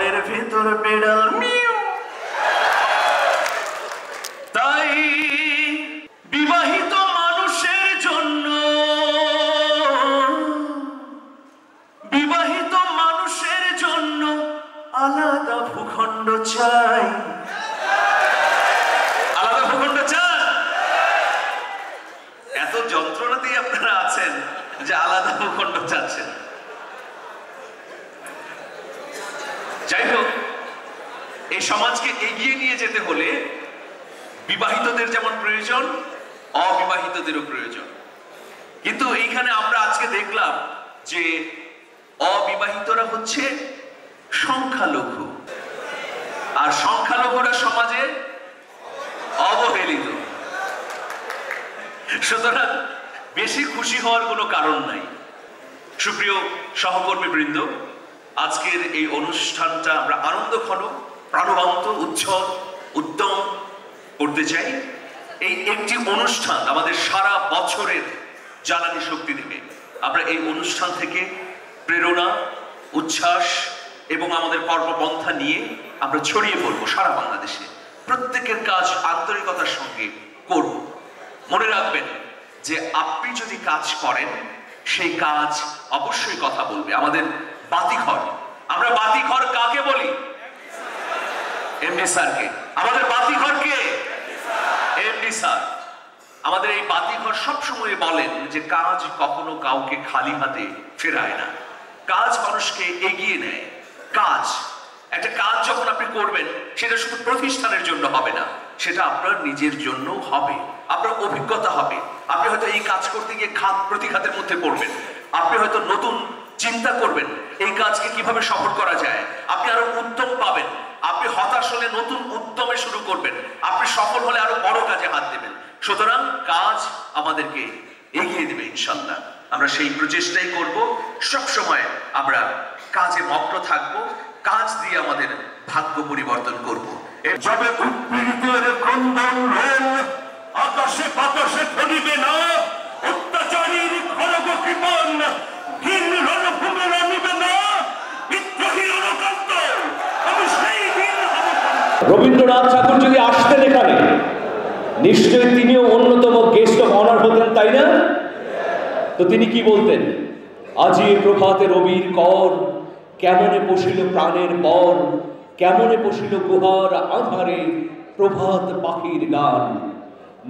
এর ভিতর বেড়াল মিউ। তাই বিবাহিত মানুষের জন্য, বিবাহিত মানুষের জন্য আলাদা ভূখণ্ড চাই। আলাদা ভূখণ্ড চাই। এত যন্ত্রণা দিয়ে আপনারা আছেন যে আলাদা ভূখণ্ড চাচ্ছেন। যাই হোক, এই সমাজকে এগিয়ে নিয়ে যেতে হলে বিবাহিতদের যেমন প্রয়োজন, অবিবাহিতদেরও প্রয়োজন। কিন্তু এইখানে আমরা আজকে দেখলাম যে অবিবাহিতরা হচ্ছে সংখ্যালঘু, আর সংখ্যালঘুরা সমাজে অবহেলিত। সুতরাং বেশি খুশি হওয়ার কোনো কারণ নাই। সুপ্রিয় সহকর্মী বৃন্দ, আজকের এই অনুষ্ঠানটা আমরা আনন্দঘন, প্রাণবন্ত, উৎসব, উদ্যম করতে চাই। এই একটি অনুষ্ঠান আমাদের সারা বছরের জ্বালানি শক্তি দেবে। আমরা এই অনুষ্ঠান থেকে প্রেরণা, উচ্ছ্বাস এবং আমাদের কর্মপন্থা নিয়ে আমরা ছড়িয়ে পড়বো সারা বাংলাদেশে। প্রত্যেকের কাজ আন্তরিকতার সঙ্গে করব। মনে রাখবেন যে আপনি যদি কাজ করেন, সেই কাজ অবশ্যই কথা বলবে। আমাদের বাতিঘর, আমরা বাতিঘর কাকে বলি? এমডি স্যারকে। আমাদের বাতিঘর কে? MD sir. আমাদের এই বাতিঘর সবসময় বলেন যে কাজ কখনো কাউকে খালি হাতে ফেরায় না, কাজ মানুষকে এগিয়ে নেয়। কাজ, একটা কাজ যখন আপনি করবেন, সেটা শুধু প্রতিষ্ঠানের জন্য হবে না, সেটা আপনার নিজের জন্য হবে। আপনার অভিজ্ঞতা হবে। আপনি হয়তো এই কাজ করতে গিয়ে ঘাত প্রতিঘাতের মধ্যে পড়বেন। আপনি হয়তো নতুন চিন্তা করবেন এই কাজকে কিভাবে সফল করা যায়। আপনি আরো উদ্যম পাবেন। আপনি হতাশ হলে নতুন উদ্যমে শুরু করবেন। আপনি সফল হলে আরো বড় কাজে হাত দেবেন। সুতরাং কাজ আমাদেরকে এগিয়ে দেবে ইনশাল্লাহ। আমরা সেই প্রচেষ্টাই করব। সবসময় আমরা কাজে মগ্ন থাকব। কাজ দিয়ে আমাদের ভাগ্য পরিবর্তন করব। যাবে উৎপীড়িতের ক্রন্দন রোল, আকাশে বাতাসে ধরিবে না অত্যাচারীর খড়গ কৃপণ, হীন রণভূমে নামিবে না বিদ্রোহী রণকান্ত। আমি সেই দিন রবীন্দ্রনাথ ঠাকুর যদি আসতেন এখানে, নিশ্চয়ই তিনিও অন্যতম গেস্ট অফ অনার হতেন, তাই না? তো তিনি কি বলতেন? আজি প্রভাতে রবির কর, কেমনে পশিল প্রাণের পর, কেমনে পশিল গুহার আধারে প্রভাত পাখির গান,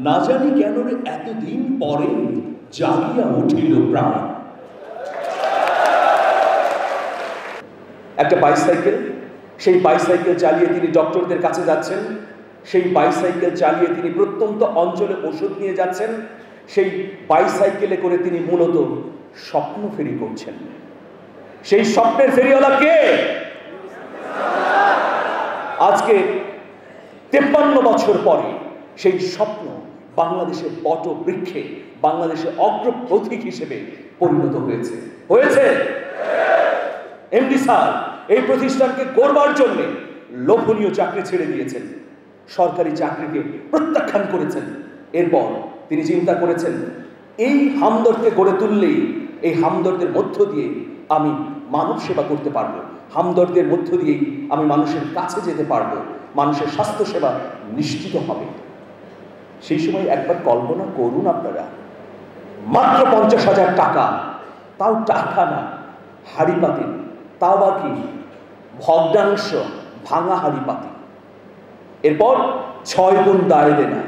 না জানি কেন রে এতদিন পরে জাগিয়া উঠিল প্রাণ। একটা বাইসাইকেল, সেই বাইসাইকেল চালিয়ে তিনি ডক্টরদের কাছে যাচ্ছেন, সেই বাইসাইকেল চালিয়ে তিনি প্রত্যন্ত অঞ্চলে ওষুধ নিয়ে যাচ্ছেন, সেই বাইসাইকেলে করে তিনি মূলত স্বপ্ন ফেরি করছেন। সেই স্বপ্নের ফেরিওয়ালা কে? আজকে 53 বছর পরে সেই স্বপ্ন বাংলাদেশের বট বৃক্ষে, বাংলাদেশের অগ্রপথিক হিসেবে পরিণত হয়েছে। হয়েছে। এমডি স্যার এই প্রতিষ্ঠানকে গড়বার জন্য লোভনীয় চাকরি ছেড়ে দিয়েছেন, সরকারি চাকরিকে প্রত্যাখ্যান করেছেন। এরপর তিনি চিন্তা করেছেন এই হামদর্দকে গড়ে তুললেই, এই হামদর্দের মধ্য দিয়ে আমি মানব সেবা করতে পারবো, হামদর্দের মধ্য দিয়েই আমি মানুষের কাছে যেতে পারবো, মানুষের স্বাস্থ্য সেবা নিশ্চিত হবে। সেই সময় একবার কল্পনা করুন আপনারা, মাত্র 50,000 টাকা, তাও টাকা না, হাড়ি পাতিল, তাও বা কি ভগ্নাংশ, ভাঙা হাড়ি পাতিল। এরপর 6 গুণ দায় দেনা,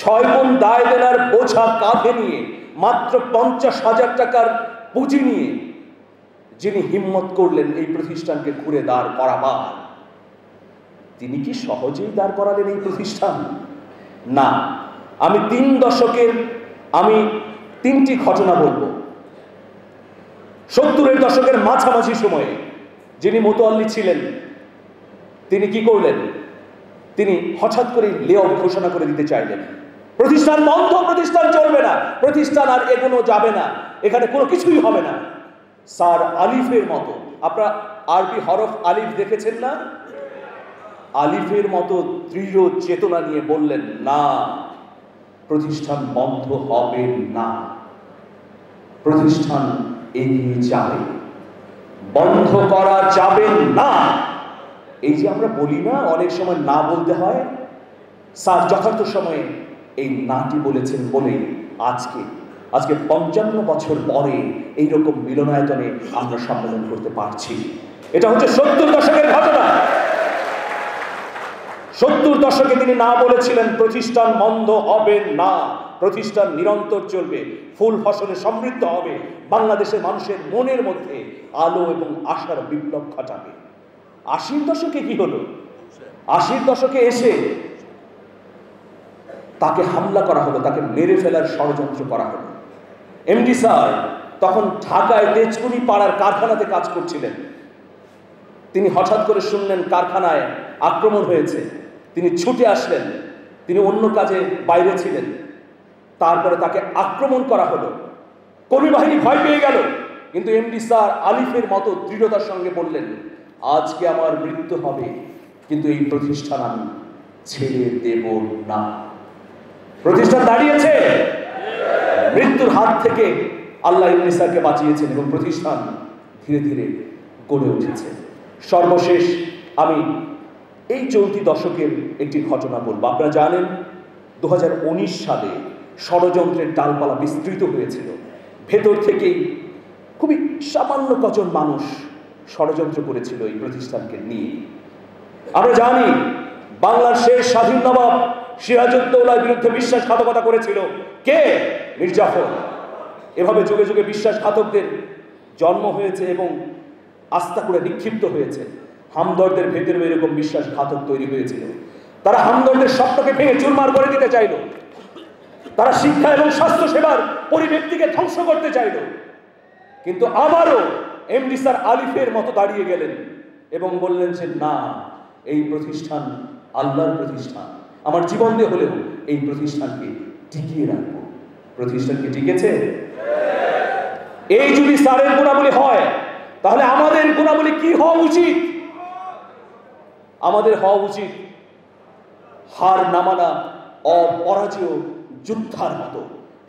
6 গুণ দায় দেনার বোঝা কাঁধে নিয়ে, মাত্র 50,000 টাকার পুঁজি নিয়ে যিনি হিম্মত করলেন এই প্রতিষ্ঠানকে ঘুরে দাঁড় করাবার, তিনি কি সহজেই দাঁড় করালেন এই প্রতিষ্ঠান? না। আমি 3 দশকের আমি 3টি ঘটনা বলবো। 70-এর দশকের মাঝামাঝি সময়ে যিনি মোতোয়াল্লি ছিলেন, তিনি কি করলেন? তিনি হঠাৎ করে লে অফ ঘোষণা করে দিতে চাইলেন। প্রতিষ্ঠান বন্ধ, প্রতিষ্ঠান চলবে না, প্রতিষ্ঠান আর এগোনো যাবে না, এখানে কোনো কিছুই হবে না। স্যার আলিফের মতো, আপনারা আরবি হরফ আলিফ দেখেছেন না? আলিফের মতো দৃঢ় চেতনা নিয়ে বললেন, না, প্রতিষ্ঠান বন্ধ হবে না, প্রতিষ্ঠান এগিয়ে যাবে। বন্ধ করা যাবে না। এই যে আমরা বলি না, অনেক সময় না বলতে হয়, স্যার যথার্থ সময়ে এই নাটি বলেছেন বলেই আজকে 55 বছর পরে এইরকম মিলনায়তনে আমরা সম্মেলন করতে পারছি। এটা হচ্ছে 70 দশকের ঘটনা। 70 দশকে তিনি না বলেছিলেন প্রতিষ্ঠান বন্ধ হবে না, প্রতিষ্ঠান নিরন্তর চলবে, ফুল ফসলে সমৃদ্ধ হবে, বাংলাদেশের মানুষের মনের মধ্যে আলো এবং আশার বিপ্লব ঘটাবে। 80 দশকে কি হলো? 80 দশকে এসে তাকে হামলা করা হলো, তাকে মেরে ফেলার ষড়যন্ত্র করা হলো। এমডি স্যার তখন ঢাকায় তেজকুনি পাড়ার কারখানাতে কাজ করছিলেন। তিনি হঠাৎ করে শুনলেন কারখানায় আক্রমণ হয়েছে। তিনি ছুটে আসলেন, তিনি অন্য কাজে বাইরে ছিলেন। তারপরে তাকে আক্রমণ করা হলো, কর্মী বাহিনী ভয় পেয়ে গেল। কিন্তু এমডি স্যার আলিফের মতো দৃঢ়তার সঙ্গে বললেন, আজকে আমার মৃত্যু হবে কিন্তু এই প্রতিষ্ঠান আমি ছেড়ে দেব না। প্রতিষ্ঠান দাঁড়িয়েছে, মৃত্যুর হাত থেকে আল্লাহ এমডি স্যারকে বাঁচিয়েছেন এবং প্রতিষ্ঠান ধীরে ধীরে গড়ে উঠেছে। সর্বশেষ আমি এই চলতি দশকের একটি ঘটনা বলবো। আপনারা জানেন 2019 সালে ষড়যন্ত্রের ডালপালা বিস্তৃত হয়েছিল। ভেতর থেকেই খুবই সামান্য কজন মানুষ ষড়যন্ত্র করেছিল এই প্রতিষ্ঠানকে নিয়ে। আমরা জানি বাংলার শেষ স্বাধীন নবাব সিরাজউদ্দৌলার বিরুদ্ধে বিশ্বাসঘাতকতা করেছিল কে? মীর জাফর। এভাবে যুগে যুগে বিশ্বাসঘাতকদের জন্ম হয়েছে এবং আস্থা করে নিক্ষিপ্ত হয়েছে। হামদর্দের ভেতরেও এরকম বিশ্বাসঘাতক তৈরি হয়েছিল। তারা হামদর্দের স্বপ্নকে ভেঙে চুরমার করে দিতে চাইল। তারা শিক্ষা এবং স্বাস্থ্য সেবার পরিব্যক্তিকে ধ্বংস করতে চাইল। কিন্তু আবারও এমডি স্যার আলিফের মতো দাঁড়িয়ে গেলেন এবং বললেন যে না, এই প্রতিষ্ঠান আল্লাহর প্রতিষ্ঠান, আমার জীবন দিয়ে হলেও এই প্রতিষ্ঠানকে টিকিয়ে রাখবো। প্রতিষ্ঠানকে টিকেছে। এই যদি স্যারের গুণাবলী হয়, তাহলে আমাদের গুণাবলী কি হওয়া উচিত? আমাদের হওয়া উচিত হার নামানা অপরাজেয় যোদ্ধার মতো।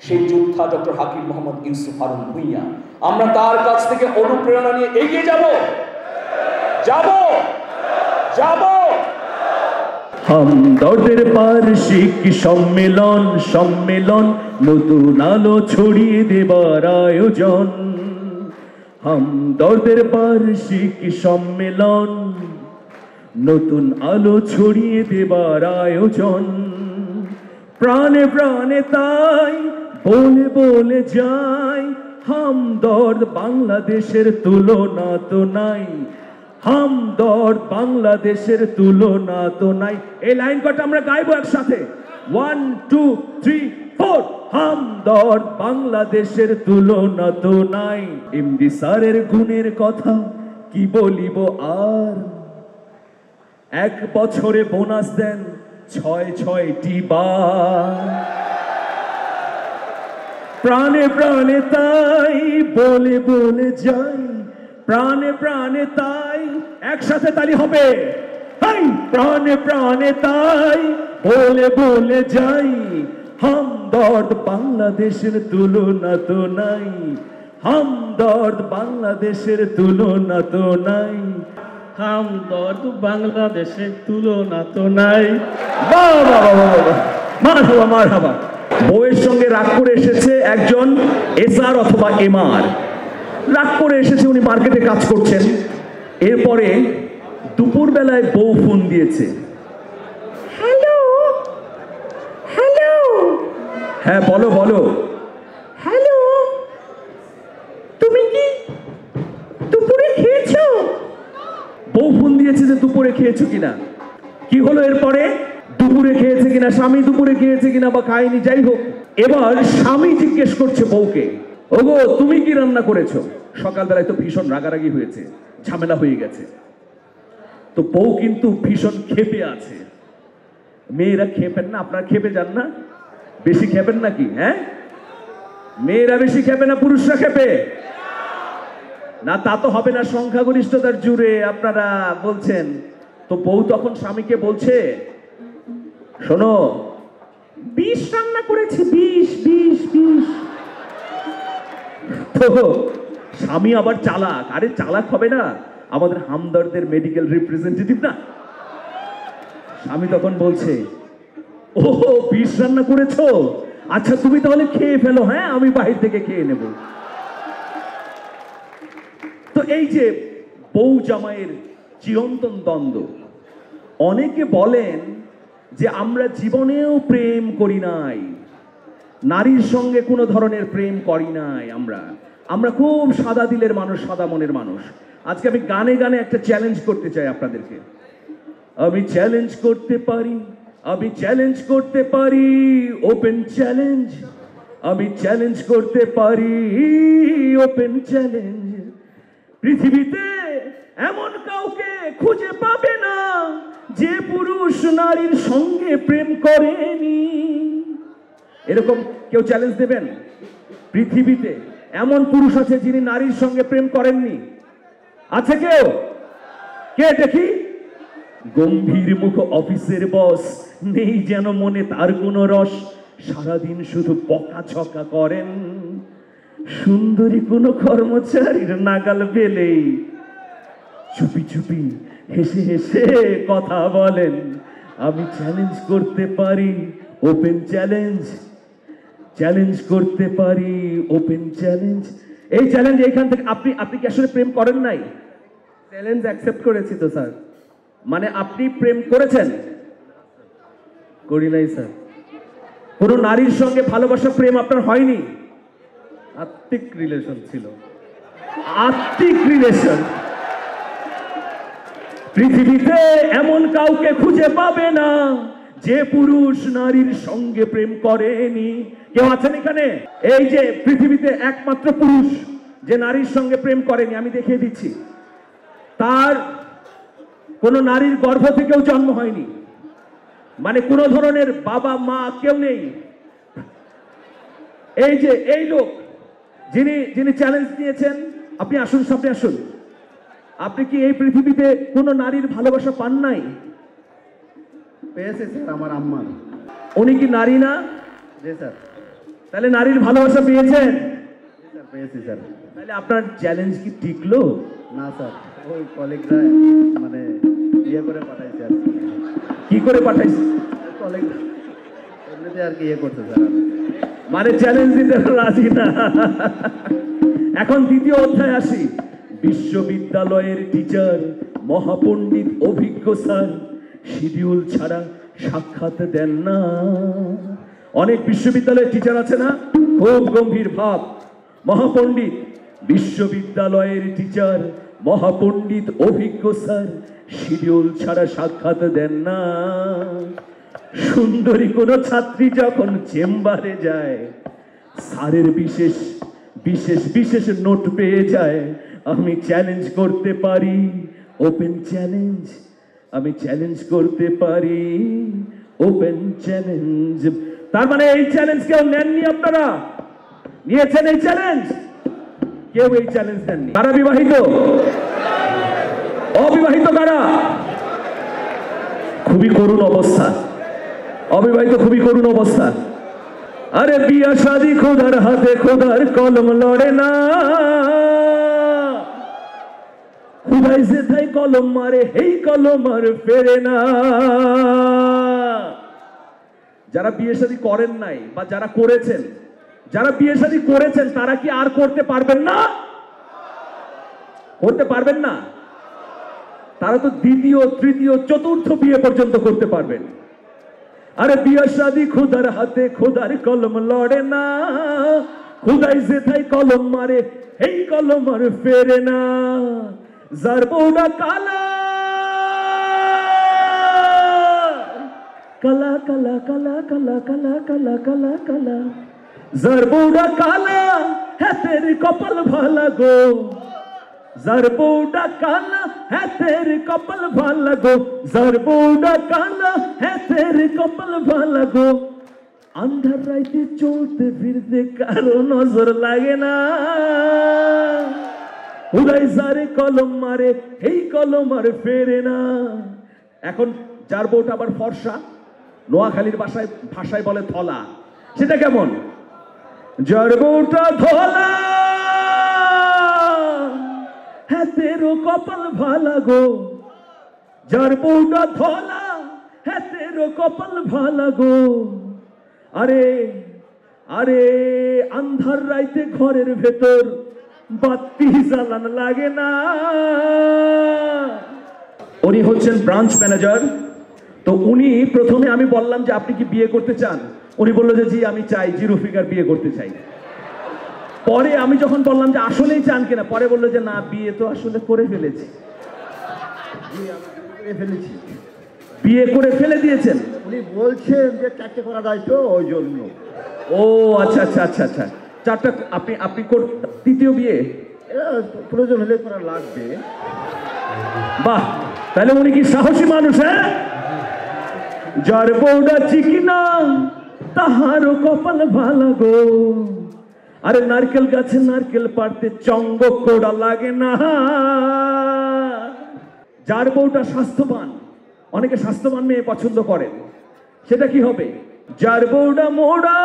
সেই যোদ্ধা ডক্টর হাকিম মোহাম্মদ ইউসুফ হারুন ভূঁইয়া। আমরা তার কাছ থেকে অনুপ্রেরণা নিয়ে এগিয়ে যাব। হামদর্দের বার্ষিক সম্মেলন নতুন আলো ছড়িয়ে দেবার আয়োজন। হামদর্দের বার্ষিক সম্মেলন নতুন আলো ছড়িয়ে দেবার আয়োজন। প্রাণে প্রাণে তাই বলে বলে যাই, হামদর্দ বাংলাদেশের তুলনা তো নাই, হামদর্দ বাংলাদেশের তুলনা তো নাই। এই লাইন কটা আমরা গাইবো একসাথে। 1 2 3 4। হামদর্দ বাংলাদেশের তুলনা তো নাই। এমডি স্যারের গুণের কথা কি বলিব আর, 1 বছরে বোনাস দেন 6টি বার। প্রাণে প্রাণে তাই বলে বলে যাই, প্রাণে প্রাণে তাই, একসাথে তালি হবে। প্রাণে প্রাণে তাই বলে বলে যাই, হামদর্দ বাংলাদেশের তুলনা তো নাই, হামদর্দ বাংলাদেশের তুলনা তো নাই, হামদর্দ বাংলাদেশের তুলনা তো নাই। মারহাবা মারহাবা। বউয়ের সঙ্গে রাগ করে এসেছে একজন এসআর অথবা এমআর, রাগ করে এসেছে, উনি মার্কেটে কাজ করছেন। এরপরে দুপুর বেলায় বউ ফোন দিয়েছে। হ্যালো হ্যালো, হ্যাঁ বলো বলো। হ্যালো, তুমি কি দুপুরে খেয়েছো? বউ ফোন দিয়েছে যে দুপুরে খেয়েছো কিনা। কি হলো এরপরে? দুপুরে খেয়েছে কিনা, স্বামী দুপুরে খেয়েছে কিনা বা খায়নি, যাই হোক। এবার স্বামী জিজ্ঞেস করছে বউকে, ওগো তুমি কি রান্না করেছো? সকালবেলায় তো ভীষণ রাগারাগি হয়েছে, ঝামেলা হয়ে গেছে। তো বউ কিন্তু ভীষণ ক্ষেপে আছে। মেয়েরা খেপেন না? আপনারা খেপে যান না? বেশি খেপেন নাকি? হ্যাঁ, মেয়েরা বেশি খেপে না পুরুষরা খেপে না? তা তো হবে না, সংখ্যাগরিষ্ঠতার জুড়ে আপনারা বলছেন। তো বউ তখন স্বামীকে বলছে, শোনো, 20 রান্না করেছে, 20। তো স্বামী আবার চালাক। আরে চালাক হবে না, আমাদের হামদর্দের মেডিকেল রিপ্রেজেন্টেটিভ না। স্বামী তখন বলছে, ও বিষ রান্না করেছো, আচ্ছা তুমি তাহলে খেয়ে ফেলো, হ্যাঁ আমি বাহির থেকে খেয়ে নেব। তো এই যে বউ জামাইয়ের চিরন্তন দ্বন্দ্ব, অনেকে বলেন যে আমরা জীবনেও প্রেম করি নাই, নারীর সঙ্গে কোনো ধরনের প্রেম করি নাই, আমরা খুব সাদা দিলের মানুষ, সাদা মনের মানুষ। আজকে আমি গানে গানে একটা চ্যালেঞ্জ করতে চাই আপনাদেরকে। আমি চ্যালেঞ্জ করতে পারি, আমি চ্যালেঞ্জ করতে পারি, ওপেন চ্যালেঞ্জ, আমি চ্যালেঞ্জ করতে পারি, ওপেন চ্যালেঞ্জ। পৃথিবীতে এমন কাউকে খুঁজে পাবে না যে পুরুষ নারীর সঙ্গে প্রেম করেনি। এরকম কেউ চ্যালেঞ্জ দেবেন? পৃথিবীতে এমন পুরুষ আছে যিনি নারীর সঙ্গে প্রেম করেননি? আছে কেউ? কে দেখি? গম্ভীর মুখ অফিসের বস, নেই যেন মনে তার কোনো রস, সারাদিন শুধু বকাঝকা করেন, সুন্দরী কোনো কর্মচারীর নাগাল পেলেই চুপি চুপি হেসে হেসে কথা বলেন। আমি চ্যালেঞ্জ করতে পারি, ওপেন চ্যালেঞ্জ, চ্যালেঞ্জ করতে পারি, ওপেন চ্যালেঞ্জ। এই চ্যালেঞ্জ এইখান থেকে আপনি কি আসলে প্রেম করেন নাই? চ্যালেঞ্জ অ্যাকসেপ্ট করেছি তো স্যার। মানে আপনি প্রেম করেছেন? করি নাই স্যার। কোনো নারীর সঙ্গে ভালোবাসা প্রেম আপনার হয়নি? আত্মিক রিলেশন ছিল। আত্মিক রিলেশন। পৃথিবীতে এমন কাউকে খুঁজে পাবে না যে পুরুষ নারীর সঙ্গে প্রেম করেনি। কেউ আছেন এখানে? এই যে পৃথিবীতে একমাত্র পুরুষ যে নারীর সঙ্গে প্রেম করেনি, আমি দেখিয়ে দিচ্ছি। তার কোন নারীর গর্ভ থেকেও জন্ম হয়নি, মানে কোন ধরনের বাবা মা কেউ নেই। এই যে এই লোক যিনি চ্যালেঞ্জ নিয়েছেন, আপনি আসুন, সামনে আসুন। আপনি কি এই পৃথিবীতে কোন নারীর ভালোবাসা পান নাই? পেয়েছে স্যার আমার আম্মা। উনি কি নারী না? জি স্যার। তাহলে নারীর ভালোবাসা পেয়েছেন? জি স্যার, পেয়েছি স্যার। তাহলে আপনার চ্যালেঞ্জ কি টিকলো? না স্যার, ওই কলিগরা মানে ইয়ে করে পাঠাইছে আর কি। কি করে পাঠাইছে? কলিগ এমনিতে আর কি ইয়ে করতে স্যার। মানে চ্যালেঞ্জ দিতে রাজি না। এখন দ্বিতীয় অধ্যায় আসি। বিশ্ববিদ্যালয়ের টিচার, মহাপণ্ডিত, অভিজ্ঞ স্যার শিডিউল ছাড়া সাক্ষাৎ দেন না। অনেক বিশ্ববিদ্যালয়ের টিচার আছে না, খুব গম্ভীর ভাব, মহাপণ্ডিত। বিশ্ববিদ্যালয়ের টিচার, মহাপণ্ডিত, অভিজ্ঞ স্যার শিডিউল ছাড়া সাক্ষাৎ দেন না। সুন্দরী কোনো ছাত্রী যখন চেম্বারে যায়, স্যারের বিশেষ বিশেষ বিশেষ নোট পেয়ে যায়। আমি চ্যালেঞ্জ করতে পারি, ওপেন চ্যালেঞ্জ, আমি চ্যালেঞ্জ করতে পারি, ওপেন চ্যালেঞ্জ। তার মানে এই চ্যালেঞ্জ কেউ নেননি? আপনারা নিয়েছেন এই চ্যালেঞ্জ? কেউ এই চ্যালেঞ্জ নেননি। কারা বিবাহিত? অবিবাহিত কারা? খুবই করুণ অবস্থা, অবিবাহিত খুবই করুণ অবস্থা। আরে বিয়া শাদি খোদার হাতে, খোদার কলম লড়ে না, খুদাই যেথায় কলম মারে, এই কলম আর ফেরে না। যারা বিয়ে শাদী করেন নাই বা যারা করেছেন, যারা বিয়ে শাদী করেছেন তারা কি আর করতে পারবেন না? করতে পারবেন না? তারা তো দ্বিতীয়, তৃতীয়, চতুর্থ বিয়ে পর্যন্ত করতে পারবেন। আরে বিয়ে শাদী খোদার হাতে, খোদার কলম লড়ে না, খুদাই যেথায় কলম মারে, এই কলম আর ফেরে না। যার বউটা কালা কালা কালা কালা কালা কালা কালা কালা কালা, যার বউটা কালা হাতের কপাল ভালা গো, যার বউটা কালা হাতের কপাল ভালা গো, যার বউটা কালা হাতের কপাল ভালা গো। আন্ধার রাইতে চলতে ফিরতে কারো নজর লাগে না, উড়াই যারে কলম মারে, এই কলম আর ফেরে না। এখন যার বউটা আবার ফর্সা, নোয়াখালীর ভাষায় বলে ধলা, সেটা কেমন? যার বউটা ধলা হাতেরও কপাল ভালা গো, যার বউটা ধলা, হাতেরও কপাল ভালা গো। আরে আরে আন্ধার রাইতে ঘরের ভেতর বাতি জ্বালান লাগে না। উনি হচ্ছেন ব্রাঞ্চ ম্যানেজার। তো উনি প্রথমে আমি বললাম যে আপনি কি বিয়ে করতে চান, উনি বললো যে জি আমি চাই, জিরো ফিগার বিয়ে করতে চাই। পরে আমি যখন বললাম যে আসলেই চান কিনা, পরে বললো যে না বিয়ে তো আসলে করে ফেলেছি। বিয়ে করে ফেলে দিয়েছেন? উনি বলছেন যে 4টে করা যায় তো ওই জন্য। ও আচ্ছা আচ্ছা আচ্ছা আচ্ছা, 4টা। আপনি তৃতীয় বিয়ে? প্রয়োজন হলে করা লাগবে। বাহ, তাহলে উনি কি সাহসী মানুষ। হ্যাঁ, যার বউটা চিকিনা তাহারও কপাল ভালা গো। আরে নারকেল গাছে নারকেল পাড়তে চঙ্গ কোড়া লাগে না। যার বউটা স্বাস্থ্যবান, অনেকে স্বাস্থ্যবান মেয়ে পছন্দ করেন, সেটা কি হবে? যার বউটা মোড়া,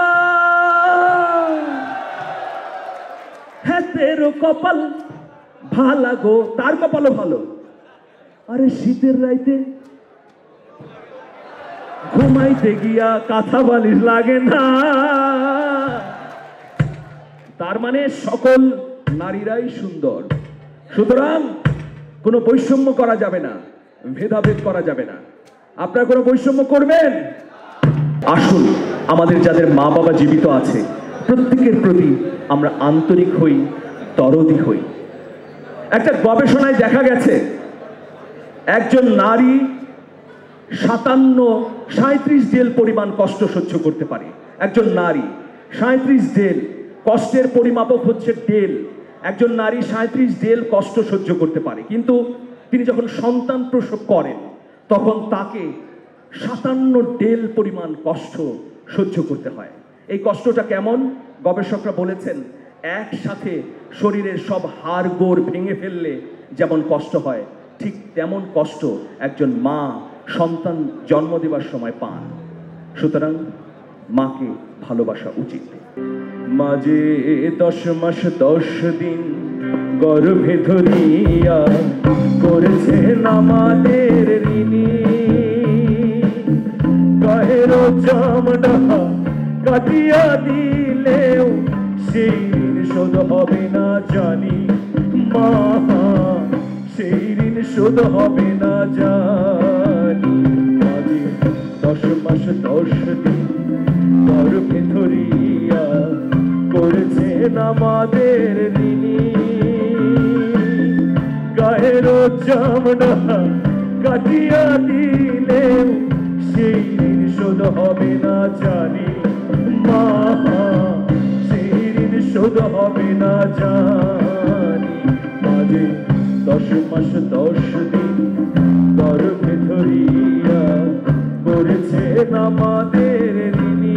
হাতেরও কপাল ভালা গো, তার কপালও ভালো। আরে শীতের রাইতে ঘুমাইতে গিয়া কাঁথা বালিশ লাগে না। তার মানে সকল নারীরাই সুন্দর। সুতরাং কোনো বৈষম্য করা যাবে না, ভেদাভেদ করা যাবে না। আপনারা কোনো বৈষম্য করবেন? আসুন, আমাদের যাদের মা বাবা জীবিত আছে প্রত্যেকের প্রতি আমরা আন্তরিক হই, দরদি হই। একটা গবেষণায় দেখা গেছে একজন নারী 37 জেল পরিমাণ কষ্ট সহ্য করতে পারে। একজন নারী 37 জেল, কষ্টের পরিমাপক হচ্ছে ডেল। একজন নারী 37 ডেল কষ্ট সহ্য করতে পারে, কিন্তু তিনি যখন সন্তান প্রসব করেন তখন তাকে 57 ডেল পরিমাণ কষ্ট সহ্য করতে হয়। এই কষ্টটা কেমন? গবেষকরা বলেছেন একসাথে শরীরের সব হাড় গোড় ভেঙে ফেললে যেমন কষ্ট হয়, ঠিক তেমন কষ্ট একজন মা সন্তান জন্ম দেবার সময় পান। সুতরাং মাকে ভালোবাসা উচিত। মাঝে 10 মাস 10 দিন গর্ভে ধরিয়া করেছেন আমাদের ঋণী। গায়ের চামড়া কাটিয়া দিলেও সেই ঋণ শোধ হবে না জানি মা, সেই ঋণ শোধ হবে না জানি। মাঝে 10 মাস 10 দিন গর্ভে ধরিয়া করেছেন আমাদের ঋণী। গায়ের চামড়া কাটিয়া দিলেও সেই ঋণ শোধ হবে না জানি মা, সেই ঋণ শোধ হবে না জানি। মাঝে 10 মাস 10 দিন গর্ভে ধরিয়া করেছেন আমাদের ঋণী।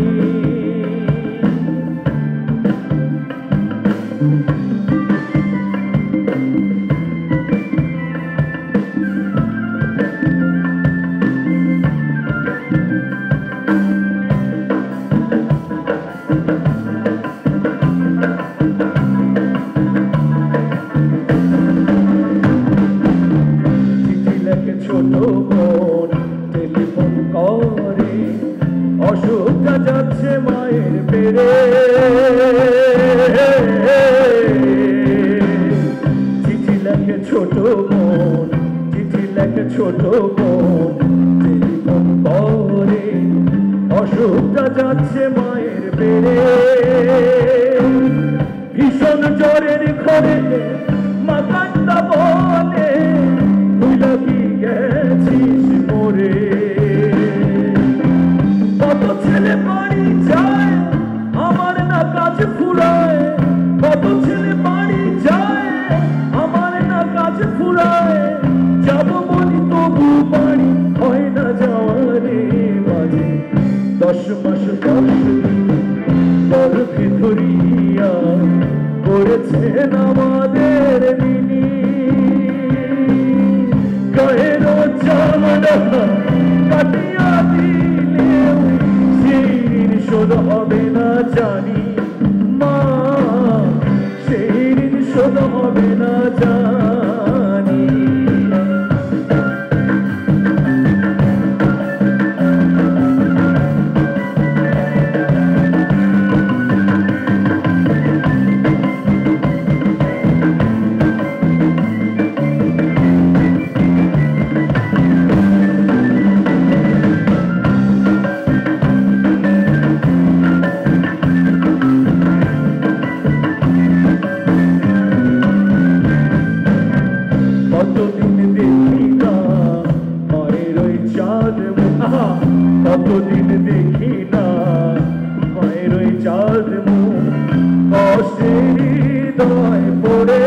ছোট বোন টেলিফোন করে অসুখটা যাচ্ছে মায়ের পেরে। চিঠি লেখে ছোট বোন, চিঠি লেখে ছোট বোন টেলিফোন করে অসুখটা যাচ্ছে মায়ের পেরে। ভীষণ জ্বরের ঘরে মা কান্না বলে তুইলা কি গেছিস মরে। কত ছেলে বাড়ি যায় আমার না কাজ ফুরায়, কত ছেলে বাড়ি যায় আমার না কাজ ফুরায়। যাব বলি তবু বাড়ি হয় না যাওয়ারে। মাঝে 10 মাস 10 দিন গর্ভে ধরিয়া করেছেন আমাদের ঋণী। গায়ের চামড়া কাটিয়া দিলেও সেই ঋণ শোধ হবে না জানি মা, সেই ঋণ শোধ হবে না জানি। কতদিন দেখি না মায়ের ওই চাঁদ মুখ, কতদিন দেখি না মায়ের ওই চাঁদ মুখ, কষ্টে হৃদয় পড়ে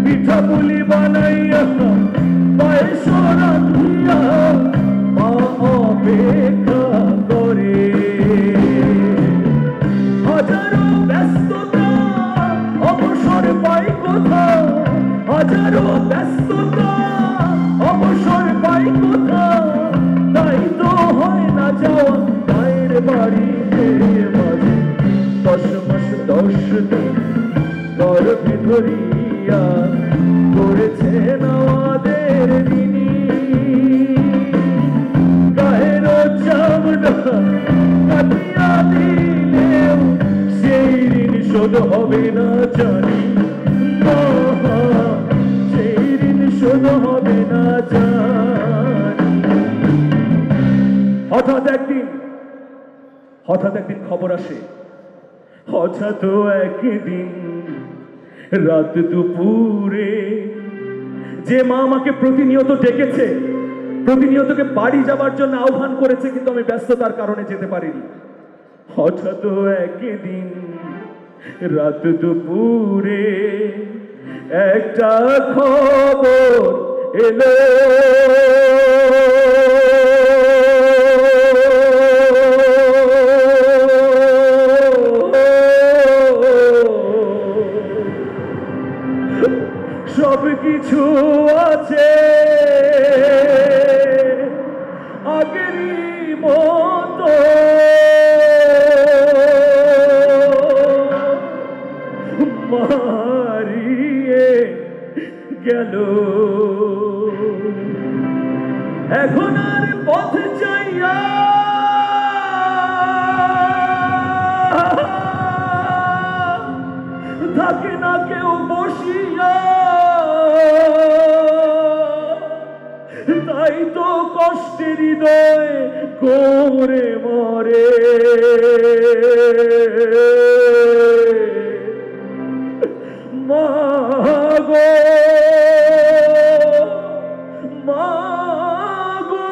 পিঠা পুলি বানাইয়া পায়েস রাধিয়া মা অপেক্ষা করে। হাজারো ব্যস্ততা অবসর পাই কোথাও, হাজারো ব্যস্ততা অবসর পাই কোথাও, তাই তো হয় না যাওয়া মায়ের বাড়িতে মাঝে 10 মাস 10 দিন গর্ভে ধরিয়া করেছেন আমাদের দিনী। গায়ের চামড়া কাটিয়া দিলেও সেই ঋণ শোধ হবে না জানি, সেই ঋণ শোধ হবে না জানি। হঠাৎ একদিন খবর আসে, হঠাৎ একদিন রাত দুপুরে যে মা আমাকে প্রতিনিয়ত ডেকেছে, প্রতিনিয়তকে বাড়ি যাবার জন্য আহ্বান করেছে, কিন্তু আমি ব্যস্ততার কারণে যেতে পারিনি। হঠাৎ একদিন রাত দুপুরে একটা খবর এলো, সব কিছু আছে আগেরই মতো, মারিয়ে গেল। এখন আর পথ চাইয়া থাকে না কেউ বসিয়া, তাই তো কষ্টের হৃদয় করে মরে। মাগো মাগো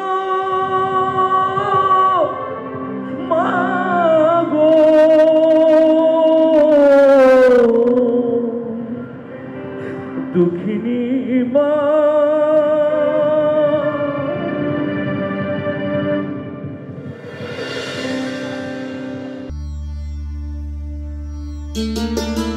মাগো, দুঃখিনী মা। Thank you.